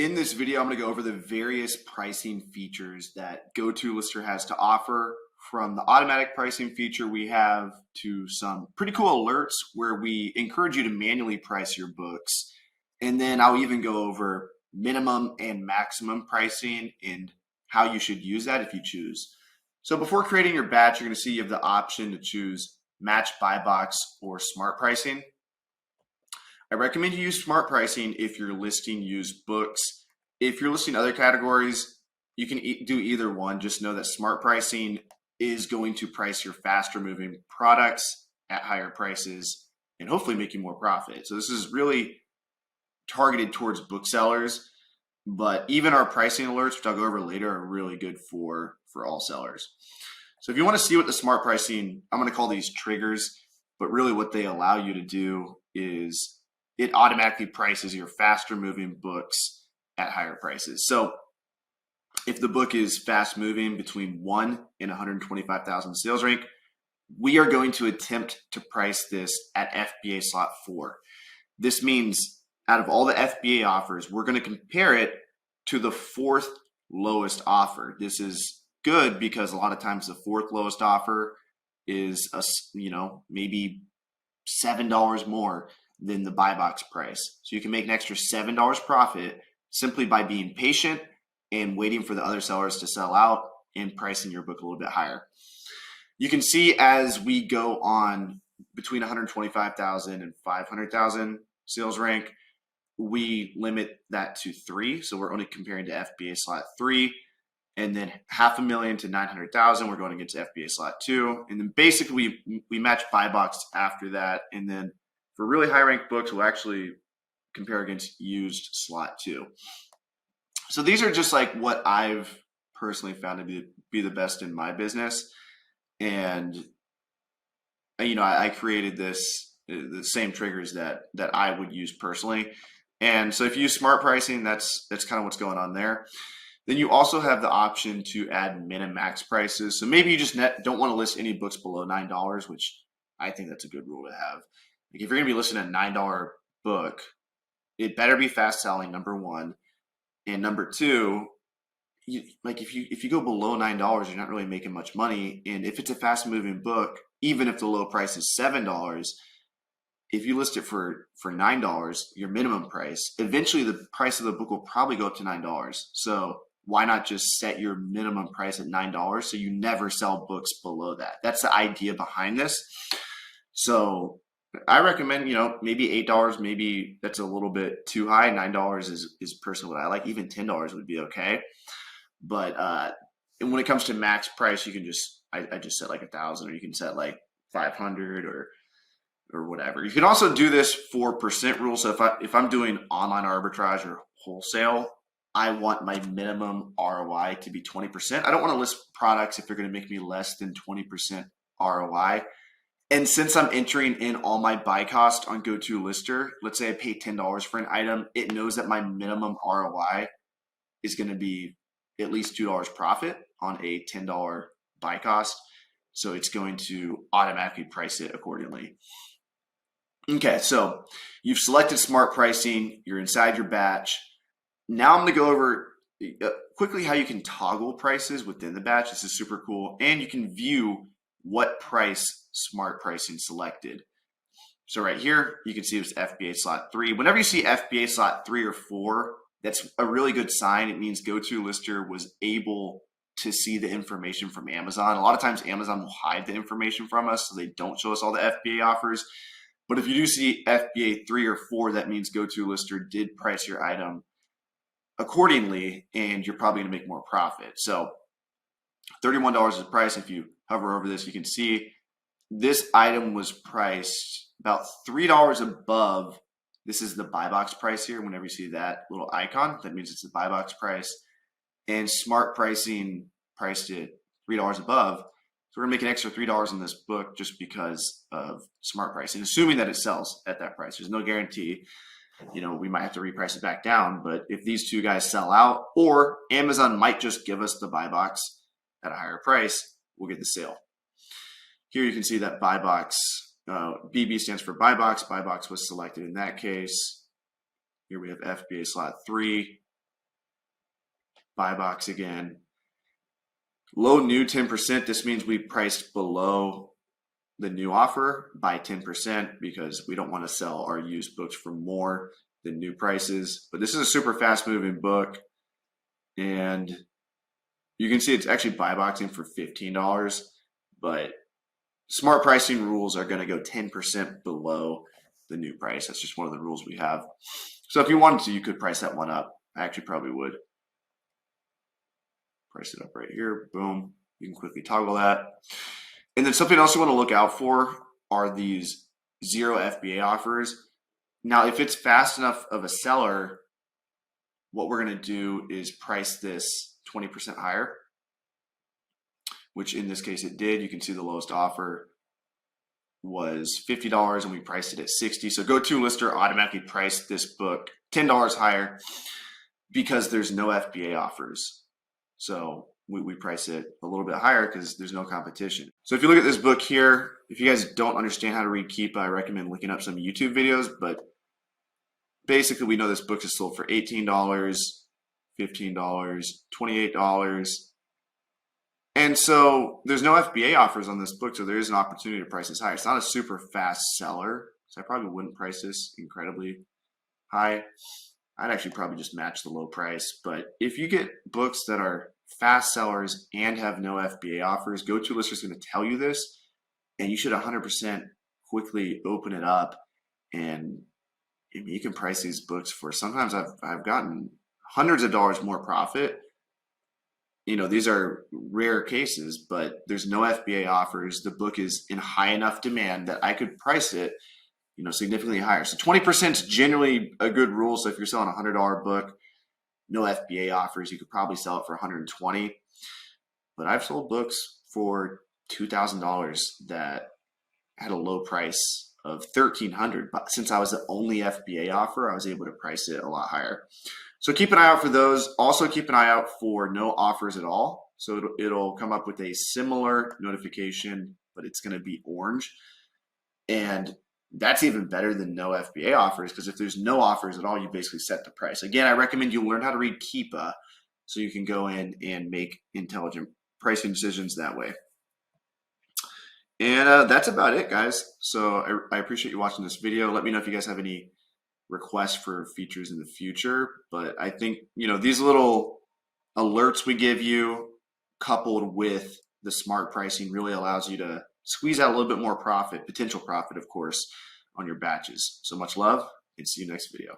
In this video, I'm going to go over the various pricing features that Go2lister has to offer, from the automatic pricing feature we have to some pretty cool alerts where we encourage you to manually price your books. And then I'll even go over minimum and maximum pricing and how you should use that if you choose. So before creating your batch, you're going to see you have the option to choose match buy box or smart pricing. I recommend you use smart pricing if you're listing used books. If you're listing other categories, you can do either one. Just know that smart pricing is going to price your faster moving products at higher prices and hopefully make you more profit. So this is really targeted towards booksellers, but even our pricing alerts, which I'll go over later, are really good for all sellers. So if you want to see what the smart pricing, I'm going to call these triggers, but really what they allow you to do is it automatically prices your faster moving books at higher prices. So if the book is fast moving between 1 and 125,000 sales rank, we are going to attempt to price this at FBA slot 4. This means out of all the FBA offers, we're going to compare it to the 4th lowest offer. This is good because a lot of times the 4th lowest offer is maybe $7 more than the buy box price. So you can make an extra $7 profit simply by being patient and waiting for the other sellers to sell out and pricing your book a little bit higher. You can see as we go on between 125,000 and 500,000 sales rank, we limit that to 3. So we're only comparing to FBA slot 3. And then 500,000 to 900,000, we're going against FBA slot 2. And then basically we match buy box after that. And then for really high ranked books, we'll actually compare against used slot 2. So these are just like what I've personally found to be the best in my business. And, I created the same triggers that I would use personally. And so if you use smart pricing, that's kind of what's going on there. Then you also have the option to add min and max prices. So maybe you just don't want to list any books below $9, which I think that's a good rule to have. Like if you're going to be listing a $9 book, it better be fast selling, number one. And number two, if you go below $9, you're not really making much money. And if it's a fast moving book, even if the low price is $7, if you list it for $9, your minimum price, eventually the price of the book will probably go up to $9. So why not just set your minimum price at $9 so you never sell books below that? That's the idea behind this. So I recommend, maybe $8, maybe that's a little bit too high. $9 is personally what I like. Even $10 would be okay. But and when it comes to max price, you can I just set like 1,000, or you can set like 500 or whatever. You can also do this for percent rule. So if I'm doing online arbitrage or wholesale, I want my minimum ROI to be 20%. I don't want to list products if they're going to make me less than 20% ROI. And since I'm entering in all my buy cost on Go2lister, let's say I pay $10 for an item, it knows that my minimum ROI is going to be at least $2 profit on a $10 buy cost. So it's going to automatically price it accordingly. Okay, so you've selected smart pricing, you're inside your batch. Now I'm going to go over quickly how you can toggle prices within the batch. This is super cool. And you can view what price smart pricing selected. So right here, you can see it's FBA slot 3. Whenever you see FBA slot 3 or 4, that's a really good sign. It means Go2lister was able to see the information from Amazon. A lot of times Amazon will hide the information from us, so they don't show us all the FBA offers. But if you do see FBA 3 or 4, that means Go2lister did price your item accordingly, and you're probably going to make more profit. So $31 is the price. If you hover over this, you can see this item was priced about $3 above. This is the buy box price here. Whenever you see that little icon, that means it's the buy box price. And smart pricing priced it $3 above. So we're gonna make an extra $3 in this book just because of smart pricing, assuming that it sells at that price. There's no guarantee. We might have to reprice it back down, but if these two guys sell out, or Amazon might just give us the buy box at a higher price, we'll get the sale. Here you can see that buy box, BB stands for buy box. Buy box was selected in that case. Here we have FBA slot 3. buy box again. Low new 10%. This means we priced below the new offer by 10% because we don't want to sell our used books for more than new prices. But this is a super fast moving book, and you can see it's actually buy boxing for $15, but smart pricing rules are going to go 10% below the new price. That's just one of the rules we have. So if you wanted to, you could price that one up. I actually probably would. Price it up right here. Boom. You can quickly toggle that. And then something else you want to look out for are these 0 FBA offers. Now, if it's fast enough of a seller, what we're going to do is price this 20% higher, which in this case it did. You can see the lowest offer was $50 and we priced it at $60. So Go2lister automatically priced this book $10 higher because there's no FBA offers. So we price it a little bit higher because there's no competition. So if you look at this book here, if you guys don't understand how to read Keepa, I recommend looking up some YouTube videos. But basically, we know this book is sold for $18, $15, $28. And so there's no FBA offers on this book, so there is an opportunity to price this higher. It's not a super fast seller, so I probably wouldn't price this incredibly high. I'd actually probably just match the low price. But if you get books that are fast sellers and have no FBA offers, Go2lister is going to tell you this, and you should 100% quickly open it up. And you can price these books for, sometimes I've gotten hundreds of dollars more profit. You know, these are rare cases, but there's no FBA offers. The book is in high enough demand that I could price it, you know, significantly higher. So 20% is generally a good rule. So if you're selling a $100 book, no FBA offers, you could probably sell it for $120. But I've sold books for $2,000 that had a low price of $1,300. But since I was the only FBA offer, I was able to price it a lot higher. So keep an eye out for those. Also keep an eye out for no offers at all. So it'll come up with a similar notification, but it's going to be orange. And that's even better than no FBA offers, because if there's no offers at all, you basically set the price. Again, I recommend you learn how to read Keepa so you can go in and make intelligent pricing decisions that way. And that's about it, guys. So I appreciate you watching this video. Let me know if you guys have any requests for features in the future. But I think, you know, these little alerts we give you coupled with the smart pricing really allows you to squeeze out a little bit more profit, potential profit, of course, on your batches. So much love, and see you next video.